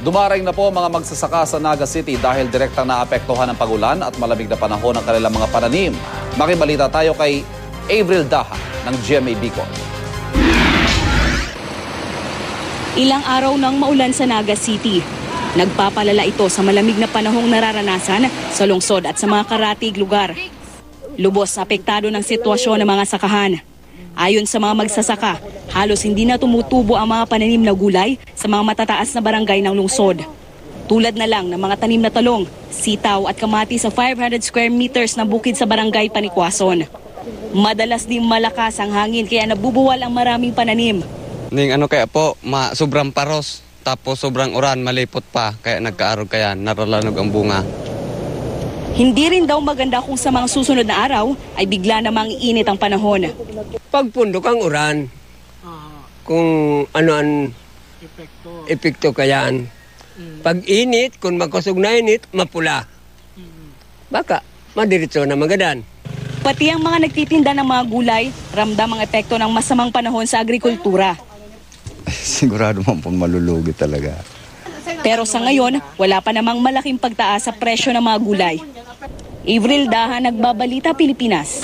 Dumaring na po mga magsasaka sa Naga City dahil direktang naapektuhan ng pagulan at malamig na panahon ng kanilang mga pananim. Makibalita tayo kay Avril Daha ng GMA Bicol. Ilang araw nang maulan sa Naga City. Nagpapalala ito sa malamig na panahong nararanasan sa lungsod at sa mga karatig lugar. Lubos na apektado ng sitwasyon ng mga sakahan. Ayon sa mga magsasaka, halos hindi na tumutubo ang mga pananim na gulay sa mga matataas na barangay ng lungsod. Tulad na lang ng mga tanim na talong, sitaw at kamati sa 500 square meters na bukid sa barangay Panikwason. Madalas din malakas ang hangin kaya nabubuwal ang maraming pananim. Kaya po, sobrang paros, tapos sobrang uran, malipot pa, kaya nagkaarog kaya, naralanog ang bunga. Hindi rin daw maganda kung sa mga susunod na araw ay bigla namang iinit ang panahon. Pagpundok ang uran, kung ano ang epekto kayaan. Pag init, kung magkusog na init, mapula. Baka, madiretso na magadan. Pati ang mga nagtitinda ng mga gulay, ramdam ang epekto ng masamang panahon sa agrikultura. Sigurado man po malulugi talaga. Pero sa ngayon, wala pa namang malaking pagtaas sa presyo ng mga gulay. Avril Daha, Nagbabalita, Pilipinas.